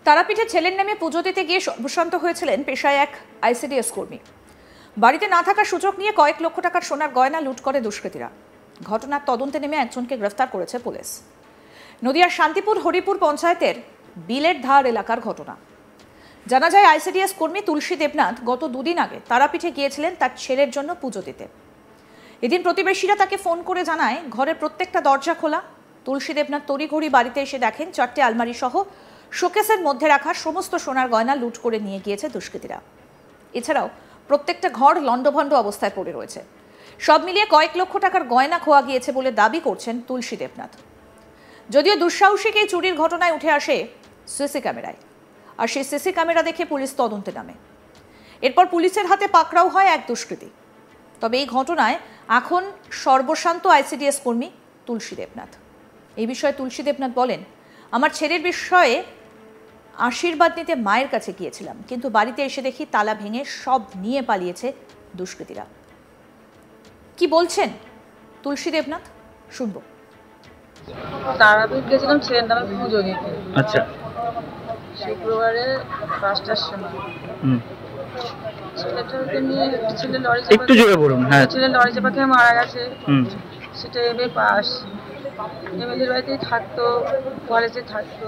তারাপীঠে ছেলের নামে পুজো দিতে গিয়ে সর্বশান্ত হয়েছিলেন পেশায় এক আইসিডিএস কর্মী। বাড়িতে না থাকার সুযোগ নিয়ে কয়েক লক্ষ টাকার সোনার গয়না লুট করে দুষ্কৃতীরা। ঘটনার তদন্তে নেমে একজনকে গ্রেফতার করেছে পুলিশ। নদিয়ার শান্তিপুর হরিপুর পঞ্চায়েতের বিলের ধার এলাকার ঘটনা। জানা যায় আইসিডিএস কর্মী তুলসী দেবনাথ গত দুদিন আগে তারাপীঠে গিয়েছিলেন তার ছেলের জন্য পুজো দিতে। এদিন প্রতিবেশীরা তাকে ফোন করে জানায় ঘরের প্রত্যেকটা দরজা খোলা। তুলসী দেবনাথ তড়িঘড়ি বাড়িতে এসে দেখেন 4টে আলমারি সহ শোকেসের মধ্যে রাখা সমস্ত সোনার গয়না লুট করে নিয়ে গিয়েছে দুষ্কৃতীরা। এছাড়াও প্রত্যেকটা ঘর লণ্ডভণ্ড অবস্থায় পড়ে রয়েছে। সব মিলিয়ে কয়েক লক্ষ টাকার গয়না খোয়া গিয়েছে বলে দাবি করছেন তুলসী দেবনাথ। যদিও দুঃসাহসিক এই চুরির ঘটনায় উঠে আসে সিসি ক্যামেরায়, আর সেই সিসি ক্যামেরা দেখে পুলিশ তদন্তে নামে। এরপর পুলিশের হাতে পাকড়াও হয় এক দুষ্কৃতী। তবে এই ঘটনায় এখন সর্বশান্ত আইসিডিএস কর্মী তুলসী দেবনাথ। এই বিষয়ে তুলসী দেবনাথ বলেন, আমার ছেলের বিষয়ে আশীর্বাদ নিতে মায়ের কাছে গিয়েছিলাম, কিন্তু বাড়িতে এসে দেখি তালা ভেঙে সব নিয়ে পালিয়েছে দুষ্কৃতীরা। কি বলছেন তুলসী দেবনাথ শুনবো। তারাপীঠ গেছিলাম ছেলের নামে পুজো দিতে। আচ্ছা, শুক্রবারে 5টার সময় ছেলেটাকে নিয়ে ছেলে লরি একটু জোরে বলুন। হ্যাঁ, ছেলে লরি চাপা খেয়ে মারা গেছে। সেটা এমএ পাস, এমএলএর বাড়িতেই থাকতো, কলেজে থাকতো,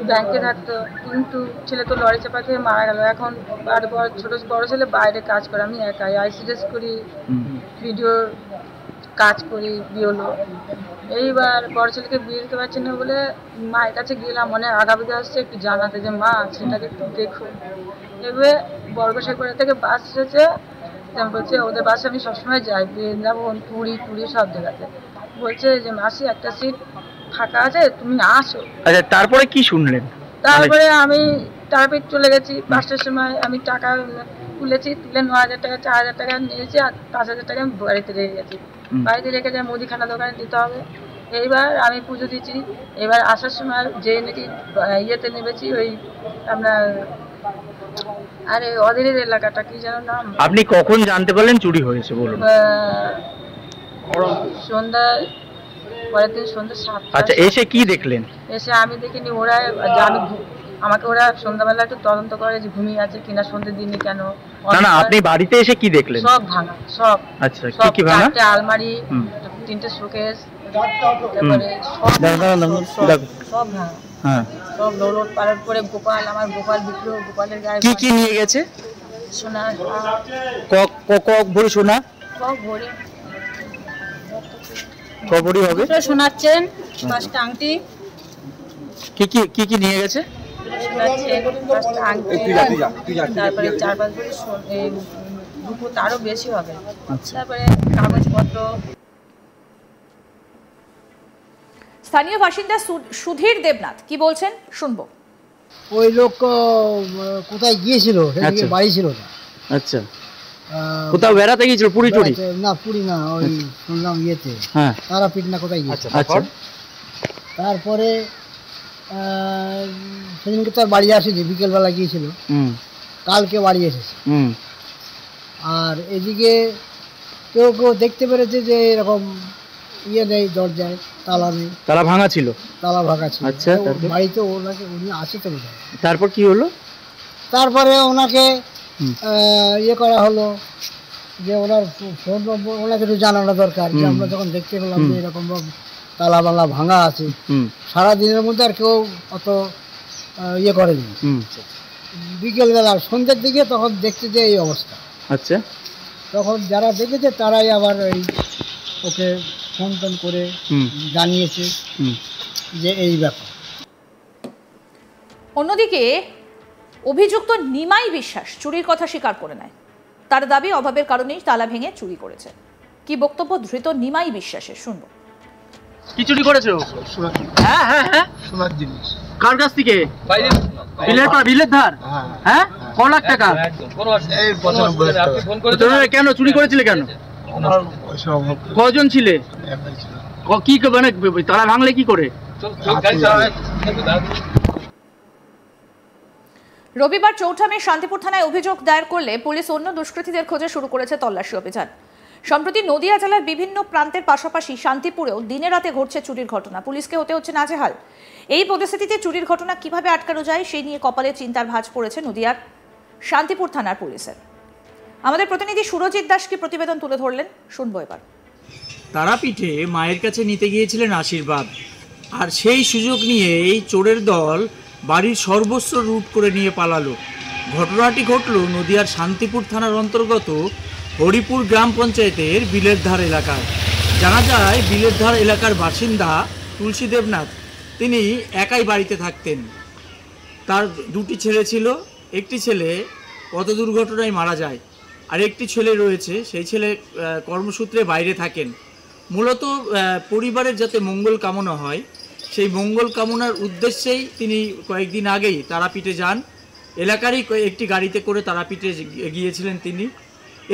ব্যাংকে থাকতো, কিন্তু ছেলে তো লরি চাপা খেয়ে মারা গেল। এখন আর ছোট বড় ছেলে বাইরে কাজ করে, আমি একাই আইসিডিএস করি, ভিডিও কাজ করি, বিওলো। এইবার বড় ছেলেকে বিয়ে দিতে পারছি না বলে মায়ের কাছে গেলাম, অনেক আগাবিতে আসছে একটু জানাতে যে মা ছেলেটাকে একটু দেখো। এবার বর্গসাইপাড়া থেকে বাস এসেছে, বলছে ওদের বাসে আমি সবসময় যাই, বৃন্দাবন, পুরী সব জায়গাতে। বলছে যে মাসি একটা সিট ফাঁকা আছে, তুমি আসো। আচ্ছা, তারপরে কি শুনলেন? তারপরে আমি তারাপীঠ চলে গেছি। 5টার সময় আমি টাকা তুলেছি, তুলে 9,000 টাকা 4,000 টাকা নিয়েছি, আর 5,000 টাকা আমি বাড়িতে রেখে গেছি। বাড়িতে রেখে যাই মুদিখানা দোকানে দিতে হবে। এইবার আমি পুজো দিচ্ছি। এবার আসার সময় যে নাকি ইয়েতে নেমেছি, ওই আপনার আরে অধীরের এলাকাটা কি যেন নাম। আপনি কখন জানতে পারলেন চুরি হয়েছে বলুন? সন্ধ্যায়, পরের দিন সন্ধ্যা 7টা। আচ্ছা, এসে কি দেখলেন? এসে আমি দেখিনি, ওরা আমাকে ওরা সন্ধ্যাবেলা একটু তদন্ত করে যে ঘুমিয়ে আছে কিনা, সন্ধ্যের দিনে কেন। না, আপনি বাড়িতে এসে কি দেখলেন? সব ভাঙা, সব। আচ্ছা, কি ভাঙা? 4টে আলমারি, 3টে শোকেস, তারপরে সব ভাঙা। হ্যাঁ, সব লোড পালট করে গোপাল, আমার গোপাল বিক্রয়, গোপালের গায়ে কি নিয়ে গেছে? সোনা, ভরি সোনা, সব ভরে। কবরি হবে সোনার চেন, 5টা আংটি। কি নিয়ে গেছে? সোনার চেন, 5টা আংটি, তারপরে 4-5 ভরি রূপো, তারও বেশি হবে। তারপরে কাগজপত্র। স্থানীয় বাসিন্দা সুধীর দেবনাথ কি বলছেন শুনবো। ওই লোক কোথায় গিয়েছিল, বাড়ি ছিল না। আচ্ছা, কোথাও বেড়াতে গিয়েছিল? পুরী টুরি? না, পুরী না, ওই শুনলাম ইয়েতে, তারাপীঠ না কোথায় গিয়েছে। আচ্ছা, তারপরে সেদিনকে তো আর বাড়ি আসেনি, বিকেলবেলা গিয়েছিল, কালকে বাড়ি এসেছে। আর এদিকে কেউ দেখতে পেরেছে যে এরকম ইয়ে নেই, দরজায় তালা নেই, তালা ভাঙা ছিল। আচ্ছা, বাড়িতে উনি আছে তো বোধহয়। তারপর কি হলো? তারপরে ওনাকে ইয়ে করা হলো যে ওনার ফোন নম্বর ওনাকে একটু জানানো দরকার, যে আমরা যখন দেখতে পেলাম যে এরকম তালা বালা ভাঙা আছে। সারাদিনের মধ্যে আর কেউ অত ইয়ে করেনি। বিকেলবেলা সন্ধ্যের দিকে তখন দেখতে যে এই অবস্থা। আচ্ছা, তখন যারা দেখেছে তারাই আবার ওকে ফোন টোন করে জানিয়েছে যে এই ব্যাপার। অন্যদিকে অভিযুক্ত নিমাই বিশ্বাস চুরির কথা স্বীকার করে নেয়। তার দাবি অভাবের কারণেই তালা ভেঙে চুরি করেছে। কি বক্তব্য ধৃত নিমাই বিশ্বাসের শুনবো। কি চুরি করেছো? সোনার জিনিস। কার কাছ থেকে? বিলের ধার। হ্যাঁ, ক লাখ টাকা? কেন চুরি করেছিলে? কেন? কজন ছিলে? কি মানে তালা ভাঙলে কি করে? রবিবার 4 মে শান্তিপুর থানায় অভিযোগ দায়ের করলে পুলিশ অন্য দুষ্কৃতীদের খোঁজে শুরু করেছে তল্লাশি অভিযান। সম্প্রতি নদিয়া জেলার বিভিন্ন প্রান্তের পাশাপাশি শান্তিপুরেও দিনে রাতে ঘটছে চুরির ঘটনা। পুলিশকে হতে হচ্ছে নাজেহাল। এই পরিস্থিতিতে চুরির ঘটনা কিভাবে আটকানো যায় সেই নিয়ে কপালে চিন্তার ভাঁজ পড়েছে নদিয়ার শান্তিপুর থানার পুলিশের। আমাদের প্রতিনিধি সুরজিৎ দাস কি প্রতিবেদন তুলে ধরলেন, শুনবো এবার। তারাপীঠে মায়ের কাছে নিতে গিয়েছিলেন আশীর্বাদ, আর সেই সুযোগ নিয়ে এই চোরের দল বাড়ির সর্বস্ব লুট করে নিয়ে পালালো। ঘটনাটি ঘটল নদিয়ার শান্তিপুর থানার অন্তর্গত হরিপুর গ্রাম পঞ্চায়েতের বিলের ধার এলাকায়। জানা যায় বিলের ধার এলাকার বাসিন্দা তুলসী দেবনাথ তিনি একাই বাড়িতে থাকতেন। তার দুটি ছেলে ছিল, একটি ছেলে পথ দুর্ঘটনায় মারা যায়, আর একটি ছেলে রয়েছে, সেই ছেলে কর্মসূত্রে বাইরে থাকেন। মূলত পরিবারের যাতে মঙ্গল কামনা হয় সেই মঙ্গল কামনার উদ্দেশ্যেই তিনি কয়েকদিন আগেই তারাপীঠে যান। এলাকারই একটি গাড়িতে করে তারাপীঠে গিয়েছিলেন তিনি।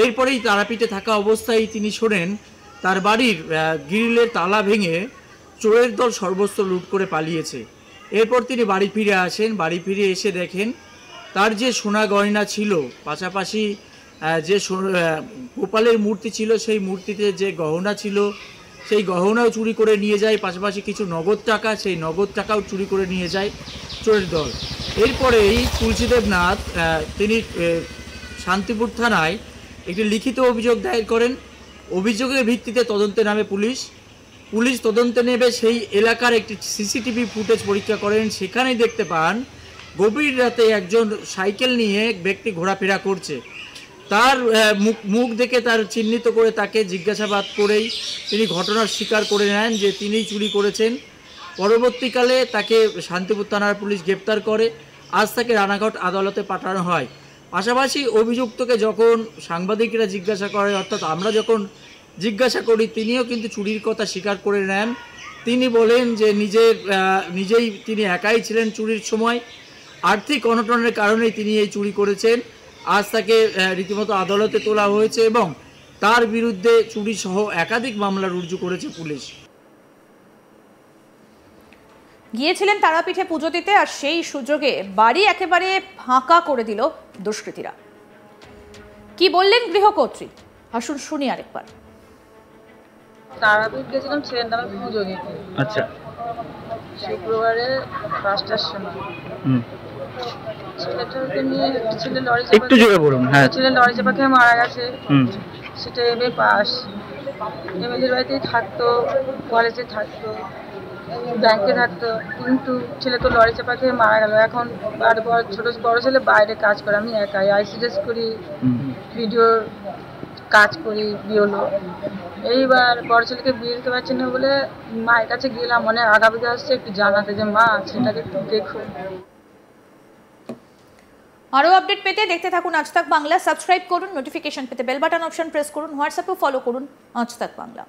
এরপরেই তারাপীঠে থাকা অবস্থায় তিনি শোনেন তার বাড়ির গ্রিলের তালা ভেঙে চোরের দল সর্বস্ব লুট করে পালিয়েছে। এরপর তিনি বাড়ি ফিরে আসেন। বাড়ি ফিরে এসে দেখেন তার যে সোনা গয়না ছিল, পাশাপাশি যে গোপালের মূর্তি ছিল, সেই মূর্তিতে যে গহনা ছিল সেই গহনাও চুরি করে নিয়ে যায়, পাশাপাশি কিছু নগদ টাকা, সেই নগদ টাকাও চুরি করে নিয়ে যায় চোরের দল। এরপরেই তুলসী দেবনাথ তিনি শান্তিপুর থানায় একটি লিখিত অভিযোগ দায়ের করেন। অভিযোগের ভিত্তিতে তদন্তে নামে পুলিশ তদন্তে নেবে সেই এলাকার একটি সিসিটিভি ফুটেজ পরীক্ষা করেন। সেখানেই দেখতে পান গভীর রাতে একজন সাইকেল নিয়ে এক ব্যক্তি ঘোরাফেরা করছে। তার মুখ দেখে তার চিহ্নিত করে তাকে জিজ্ঞাসাবাদ করেই তিনি ঘটনার স্বীকার করে নেন যে তিনিই চুরি করেছেন। পরবর্তীকালে তাকে শান্তিপুর থানার পুলিশ গ্রেপ্তার করে। আজ তাকে রানাঘাট আদালতে পাঠানো হয়। পাশাপাশি অভিযুক্তকে যখন সাংবাদিকরা জিজ্ঞাসা করে, অর্থাৎ আমরা যখন জিজ্ঞাসা করি, তিনিও কিন্তু চুরির কথা স্বীকার করে নেন। তিনি বলেন যে নিজেই তিনি একাই ছিলেন চুরির সময়, আর্থিক অনটনের কারণেই তিনি এই চুরি করেছেন। আজ তাকে রীতিমতো আদালতে তোলা হয়েছে এবং তার বিরুদ্ধে চুরি সহ একাধিক মামলা রুজু করেছে পুলিশ। গিয়েছিলেন তারাপীঠে পুজো দিতে, আর সেই সুযোগে বাড়ি একেবারে ফাঁকা করে দিল দুষ্কৃতীরা। কি বললেন গৃহকর্ত্রী, আসুন শুনি আরেকবার। তারাপীঠ গেছিলাম ছেলের নামে পুজো দিতে। আচ্ছা। শুক্রবারে 5টার সময় ছেলেটাকে নিয়ে ছেলে লরি একটু জোরে বলুন। হ্যাঁ, ছেলে লরি চাপা খেয়ে মারা গেছে। সেটা এমএ পাস, এমএলএর বাড়িতেই থাকতো, কলেজে থাকতো, ব্যাংকে থাকতো, কিন্তু ছেলে তো লরি চাপা খেয়ে মারা গেল। এখন ছোট বড় ছেলে বাইরে কাজ করে, আমি একাই আইসিডিএস করি, ভিডিওর কাজ করি, বিওলো। এইবার বড় ছেলেকে বিয়ে দিতে পারছি না বলে মায়ের কাছে গেলাম, অনেক আগাবেগে আসছে একটু জানাতে যে মা ছেলেটাকে একটু দেখো। আরও আপডেট পেতে দেখতে থাকুন আজ তাক বাংলা। সাবস্ক্রাইব করুন, নোটিফিকেশন পেতে বেল বাটন অপশন প্রেস করুন, হোয়াটসঅ্যাপেও ফলো করুন আজ তাক বাংলা।